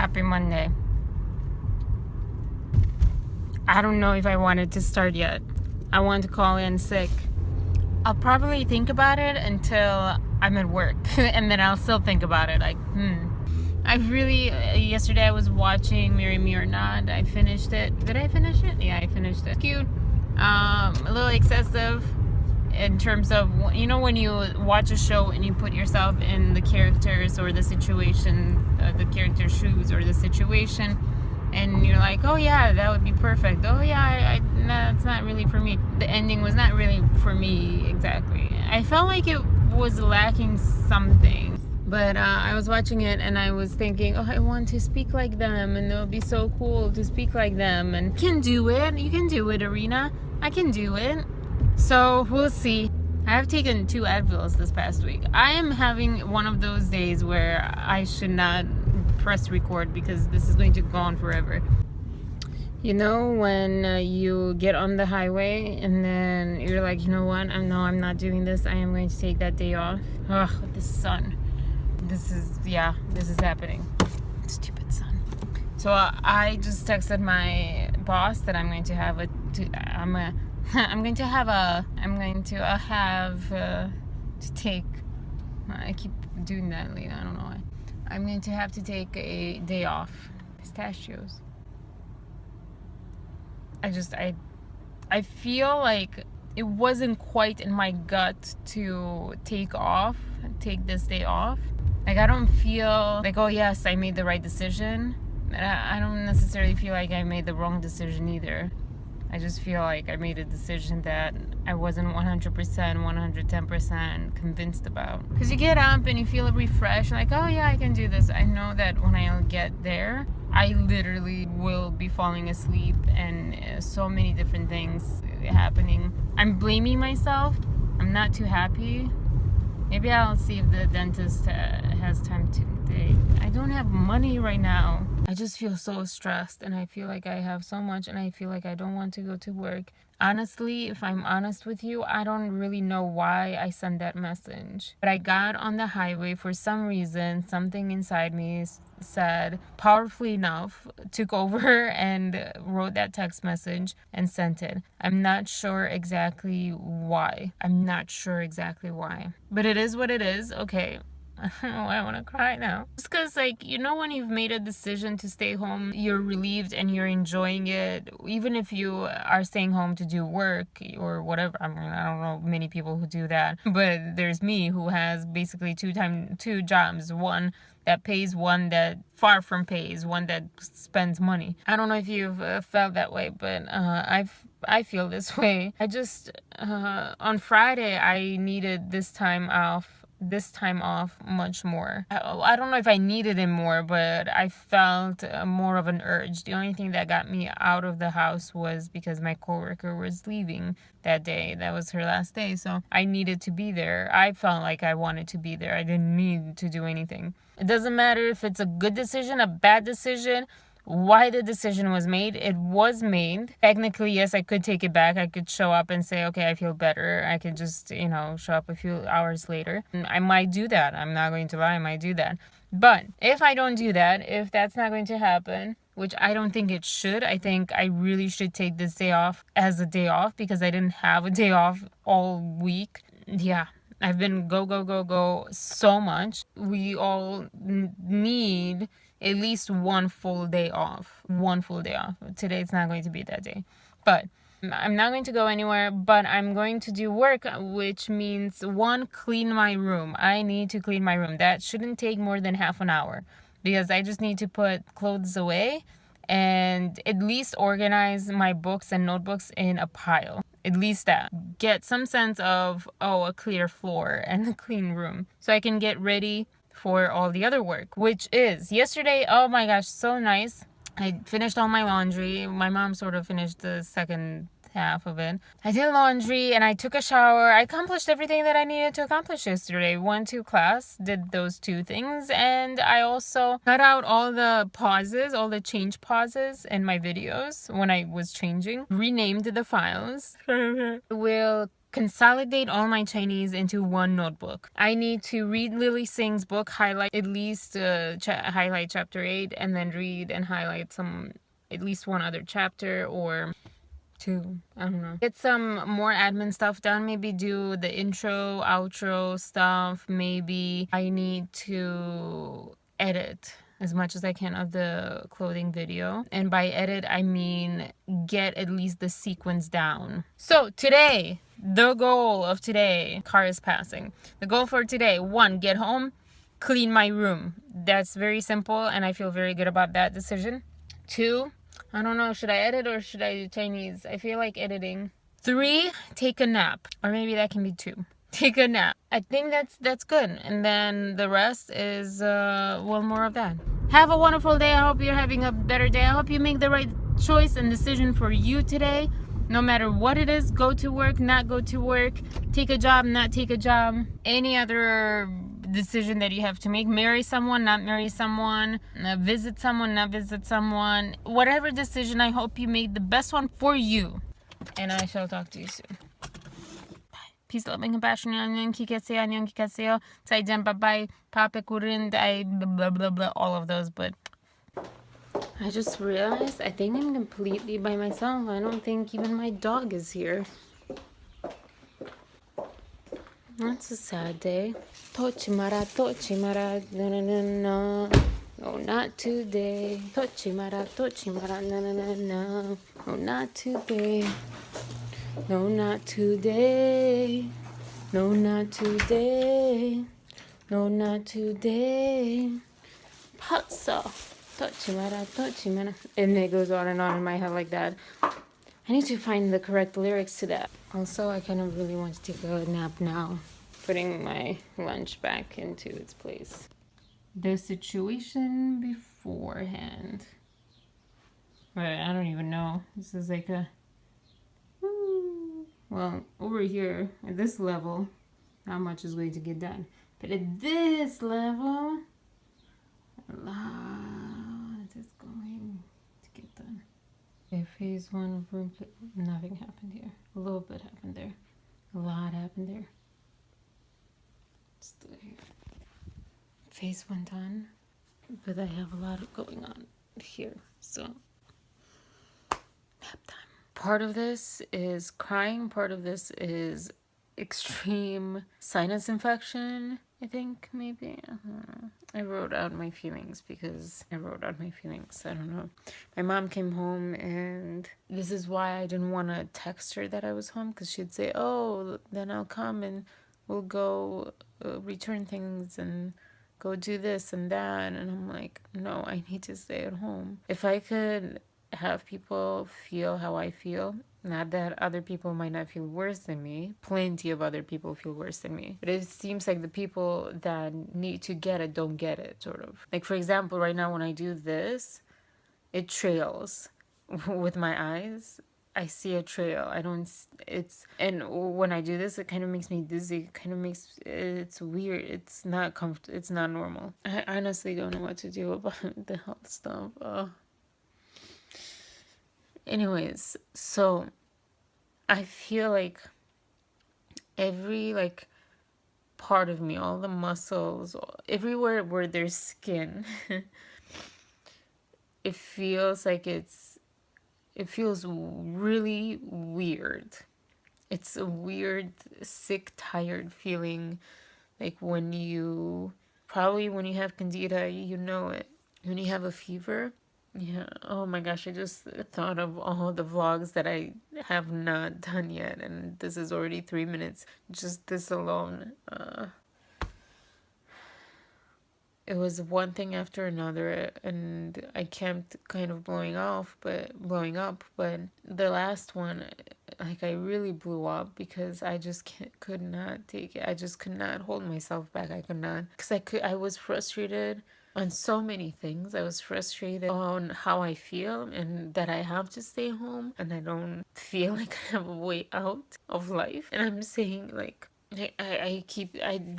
Happy Monday. I don't know if I wanted to start yet. I want to call in sick. I'll probably think about it until I'm at work and then I'll still think about it. Yesterday I was watching Marry Me or Not. I finished it. Did I finish it? Yeah, I finished it. Cute. A little excessive in terms of, you know, when you watch a show and you put yourself in the characters or the situation, the character's shoes or the situation, and you're like, oh yeah, that would be perfect. Oh yeah, no, it's not really for me. The ending was not really for me exactly. I felt like it was lacking something. But I was watching it and I was thinking, oh, I want to speak like them, and it would be so cool to speak like them. And you can do it. You can do it, Arena. I can do it. So we'll see. I have taken 2 Advils this past week. I am having one of those days where I should not press record because this is going to go on forever. You know, when you get on the highway and then you're like, you know what? I'm not doing this. I am going to take that day off. Ugh, the sun. This is happening. Stupid sun. So I just texted my boss that I'm going to have to take. I keep doing that lately. I don't know why. I'm going to have to take a day off. Pistachios. I feel like it wasn't quite in my gut to take this day off. Like, I don't feel like, oh yes, I made the right decision. I don't necessarily feel like I made the wrong decision either. I just feel like I made a decision that I wasn't 100%, 110% convinced about. Because you get up and you feel refreshed, like, oh yeah, I can do this. I know that when I get there, I literally will be falling asleep and so many different things happening. I'm blaming myself. I'm not too happy. Maybe I'll see if the dentist has time today. I don't have money right now. I just feel so stressed and I feel like I have so much and I feel like I don't want to go to work. Honestly, if I'm honest with you, I don't really know why I sent that message. But I got on the highway for some reason. Something inside me said powerfully enough, took over and wrote that text message and sent it. I'm not sure exactly why. But it is what it is. Okay. I want to cry now. Just because, like, you know, when you've made a decision to stay home, you're relieved and you're enjoying it. Even if you are staying home to do work or whatever. I mean, I don't know many people who do that. But there's me who has basically two jobs. One that pays, one that far from pays, one that spends money. I don't know if you've felt that way, but I feel this way. I just, on Friday, I needed this time off much more. I don't know if I needed it more, but I felt more of an urge. The only thing that got me out of the house was because my coworker was leaving that day. That was her last day, so I needed to be there. I felt like I wanted to be there. I didn't need to do anything. It doesn't matter if it's a good decision, a bad decision, why the decision was made. It was made. Technically, yes, I could take it back. I could show up and say, okay, I feel better. I could just, show up a few hours later. I might do that. I'm not going to lie. I might do that. But if I don't do that, if that's not going to happen, which I don't think it should, I think I really should take this day off as a day off because I didn't have a day off all week. Yeah. I've been go so much. We all need at least one full day off. Today it's not going to be that day. But I'm not going to go anywhere, but I'm going to do work, which means clean my room. I need to clean my room. That shouldn't take more than half an hour because I just need to put clothes away and at least organize my books and notebooks in a pile. At least that. Get some sense of, a clear floor and a clean room. So I can get ready for all the other work, which is yesterday. Oh my gosh, so nice. I finished all my laundry. My mom sort of finished the second half of it. I did laundry and I took a shower. I accomplished everything that I needed to accomplish yesterday. Went to class, did those 2 things, and I also cut out all the change pauses in my videos when I was changing. Renamed the files. Will consolidate all my Chinese into one notebook. I need to read Lily Singh's book, highlight at least highlight chapter 8, and then read and highlight at least one other chapter or two. I don't know. Get some more admin stuff done. Maybe do the intro, outro stuff. Maybe I need to edit as much as I can of the clothing video. And by edit, I mean get at least the sequence down. So today, the goal of today, car is passing. The goal for today, 1, get home, clean my room. That's very simple and I feel very good about that decision. 2, I don't know, should I edit or should I do Chinese? I feel like editing. 3, take a nap. Or maybe that can be 2. Take a nap. I think that's good. And then the rest is, well, more of that. Have a wonderful day. I hope you're having a better day. I hope you make the right choice and decision for you today. No matter what it is, go to work, not go to work, take a job, not take a job. Any other decision that you have to make, marry someone, not marry someone, visit someone, not visit someone. Whatever decision, I hope you made the best one for you. And I shall talk to you soon. Peace, love, and compassion. Annyeong, kikaseo, annyeong, kikaseo. Zaijian, bye-bye, pape kurin, blah, blah, blah, all of those. But I just realized I think I'm completely by myself. I don't think even my dog is here. That's a sad day. Tochimara, no, no, no, no. No, not today. Tochimara, no, no, no, no. No, not today. No, not today. No, not today. No, not today. Patsa. Tochimara. And it goes on and on in my head like that. I need to find the correct lyrics to that. Also, I kind of really want to take a nap now. Putting my lunch back into its place. The situation beforehand. Right, I don't even know. This is like a... Well, over here, at this level, not much is going to get done. But at this level, a lot is going to get done. Okay, phase 1 of room, nothing happened here. A little bit happened there. A lot happened there. Still here. Phase 1 done, but I have a lot going on here, so nap time. Part of this is crying, part of this is extreme sinus infection, I think, maybe. I wrote out my feelings because I don't know. My mom came home and this is why I didn't want to text her that I was home, because she'd say, oh, then I'll come and we'll go return things and go do this and that. And I'm like, no, I need to stay at home. If I could have people feel how I feel, not that other people might not feel worse than me. Plenty of other people feel worse than me. But it seems like the people that need to get it don't get it, sort of. Like, for example, right now when I do this, it trails with my eyes. I see a trail. And when I do this, it kind of makes me dizzy. It's weird. It's not comfortable. It's not normal. I honestly don't know what to do about the health stuff. Anyways, so I feel like every part of me, all the muscles, everywhere where there's skin, it feels really weird. It's a weird, sick, tired feeling. Like when you have candida, you know it. When you have a fever. Yeah. Oh my gosh, I just thought of all the vlogs that I have not done yet. And this is already 3 minutes. Just this alone. It was one thing after another, and I kept kind of blowing up, but the last one, I really blew up because I just could not take it. I just could not hold myself back. I could not, because I was frustrated on so many things. I was frustrated on how I feel and that I have to stay home and I don't feel like I have a way out of life. And I'm saying I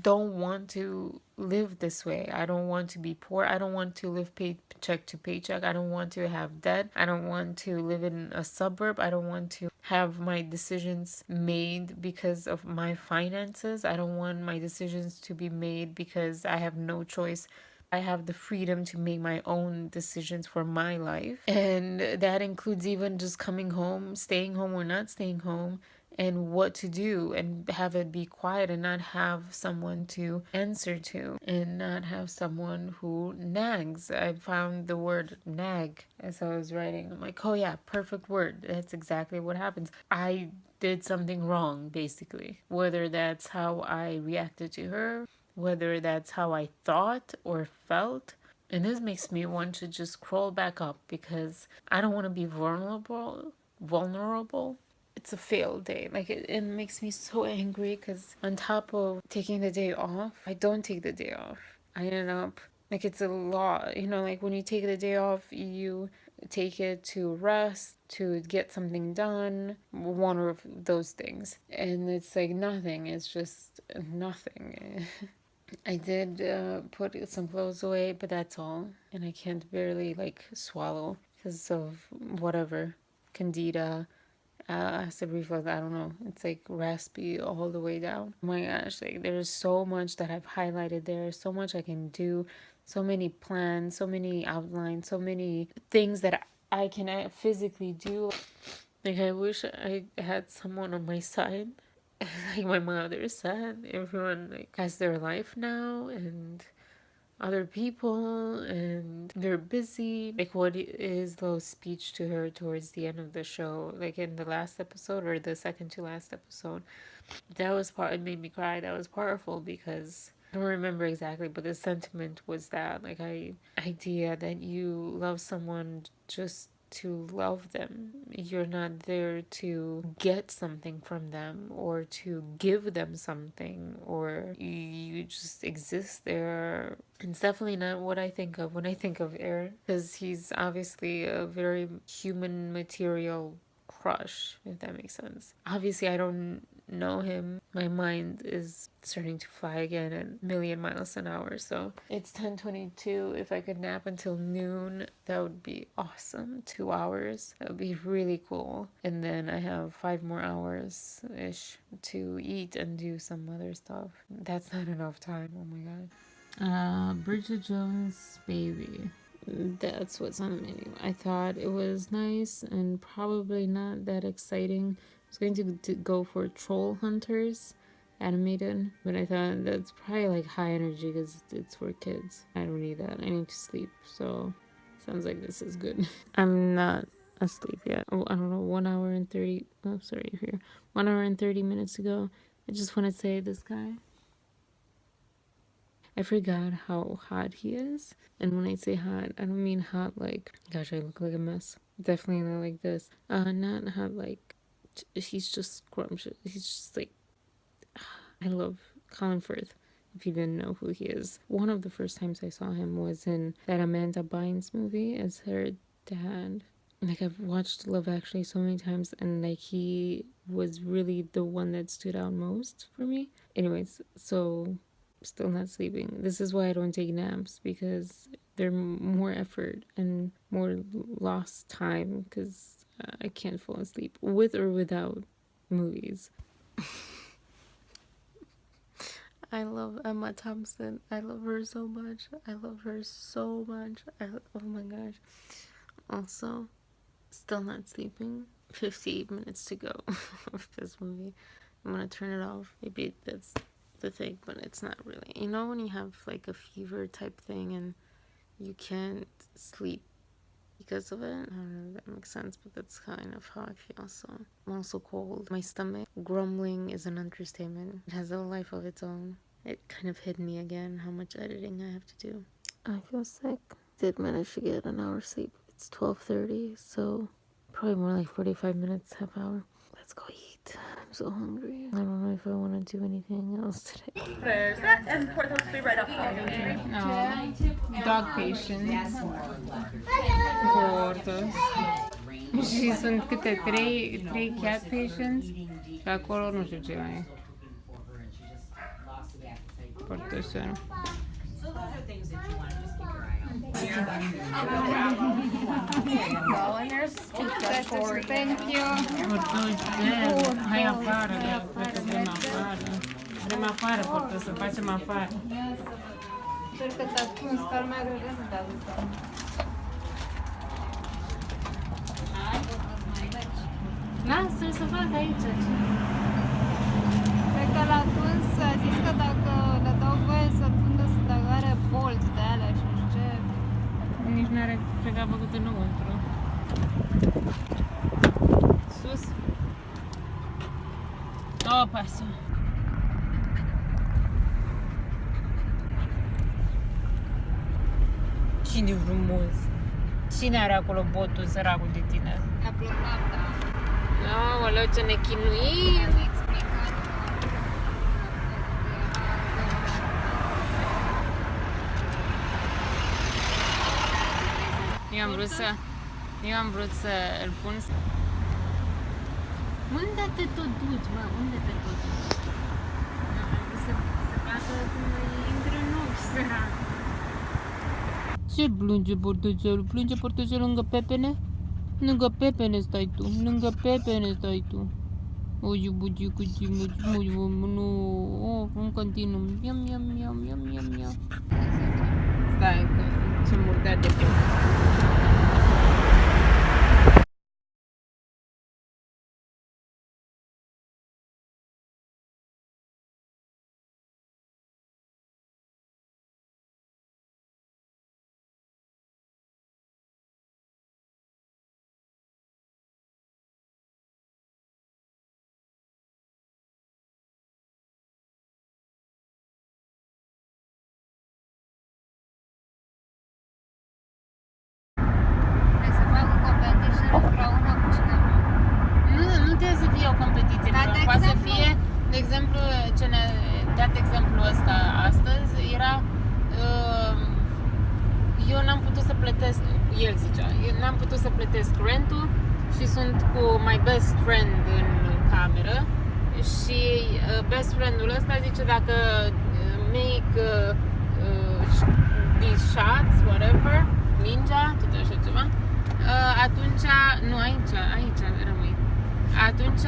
don't want to live this way. I don't want to be poor. I don't want to live paycheck to paycheck. I don't want to have debt. I don't want to live in a suburb. I don't want to have my decisions made because of my finances. I don't want my decisions to be made because I have no choice. I have the freedom to make my own decisions for my life. And that includes even just coming home, staying home or not staying home, and what to do, and have it be quiet and not have someone to answer to, and not have someone who nags. I found the word nag as I was writing. I'm like, oh yeah, perfect word. That's exactly what happens. I did something wrong, basically. Whether that's how I reacted to her, whether that's how I thought or felt. And this makes me want to just crawl back up because I don't want to be vulnerable. It's a failed day. Like it makes me so angry because on top of taking the day off, I don't take the day off. I end up like it's a law, like when you take the day off, you take it to rest, to get something done, one of those things. And it's like nothing, it's just nothing. I did put some clothes away, but that's all. And I can't barely like swallow because of whatever, candida, acid reflux. I don't know. It's like raspy all the way down. Oh my gosh, like there's so much that I've highlighted there, so much I can do, so many plans, so many outlines, so many things that I can physically do. Like I wish I had someone on my side. Like my mother said, everyone like has their life now and other people and they're busy. Like what is Lo's speech to her towards the end of the show, like in the last episode or the second to last episode, that was it made me cry. That was powerful because I don't remember exactly, but the sentiment was that like idea that you love someone just to love them. You're not there to get something from them or to give them something, or you just exist there. It's definitely not what I think of when I think of Aaron, because he's obviously a very human material crush, if that makes sense. Obviously, I don't know him. My mind is starting to fly again at a million miles an hour. So it's 10:22. If I could nap until noon, that would be awesome. 2 hours. That would be really cool. And then I have 5 more hours ish to eat and do some other stuff. That's not enough time. Oh my god. Bridget Jones' Baby. That's what's on the menu. I thought it was nice and probably not that exciting. I was going to go for Troll Hunters animated, but I thought that's probably like high energy because it's for kids. I don't need that. I need to sleep. So sounds like this is good. I'm not asleep yet. Oh, I don't know. 1 hour and 30. Oh, sorry, you're here. 1 hour and 30 minutes ago. I just want to say this guy. I forgot how hot he is. And when I say hot, I don't mean hot like, gosh, I look like a mess. Definitely not like this. Not hot like, he's just scrumptious. He's just like, I love Colin Firth, if you didn't know who he is. One of the first times I saw him was in that Amanda Bynes movie as her dad. Like, I've watched Love Actually so many times, and like, he was really the one that stood out most for me. Anyways, so still not sleeping. This is why I don't take naps, because they're more effort and more lost time, because I can't fall asleep with or without movies. I love Emma Thompson. I love her so much. I love her so much. Oh my gosh. Also, still not sleeping. 58 minutes to go of this movie. I'm gonna turn it off. Maybe that's the thing, but it's not really. You know when you have like a fever type thing and you can't sleep because of it? I don't know if that makes sense, but that's kind of how I feel. So I'm also cold. My stomach grumbling is an understatement. It has a life of its own. It kind of hit me again how much editing I have to do. I feel sick. Did manage to get an hour's sleep. It's 12:30, so probably more like 45 minutes, half hour. Let's go eat. I'm so hungry. I don't know if I want to do anything else today. There's that, and Porthos will be right up. Dog patient. Porthos. Ci sono câte trei cat patients și acolo nu știu ce mai e. Porthos. So those are things that you want to just keep your eye on. Go and there's toothbrush for you. Thank you. Hai afară, cred că vrem afară. Vrem afară, Porthos, să facem afară. Sper că te-a pus, că ar mai greu nu te-a dus. Lasă-l să fac aici. Cred că l-a tuns, a zis că dacă le dau voie să tundă, să dacă are bolți de alea și nu știu ce. Nici n-are, cred că a făcut înăuntru. Sus. Opa, sus. Cine frumos. Cine are acolo botul săracul de tine? A blocat, da. Aoleu, ce ne chinuim! Mi-am explicat. Eu am vrut să îl pun. Unde te tot duci, mă? Unde te tot duci? Am vrut să facă cum îi intră în ochi, sărac. Ce plânge Portozelul? Plânge Portozelul lângă pepene? Lângă pepene stai tu, lângă pepene stai tu. O, iubugicu, nu, în continuu. Miam. Stai, ce murdar de pe. Vrei să fac o competition împreună cu cineva? Nu trebuie să fie o competiție, Dar de poate să exemplu- fie, de exemplu, ce ne-a dat exemplu ăsta astăzi, era eu n-am putut să plătesc, el zicea, eu n-am putut să plătesc rentul și sunt cu my best friend în cameră și best friend-ul ăsta zice dacă make these shots, whatever, ninja, tot așa ceva, atunci, nu aici rămâi, atunci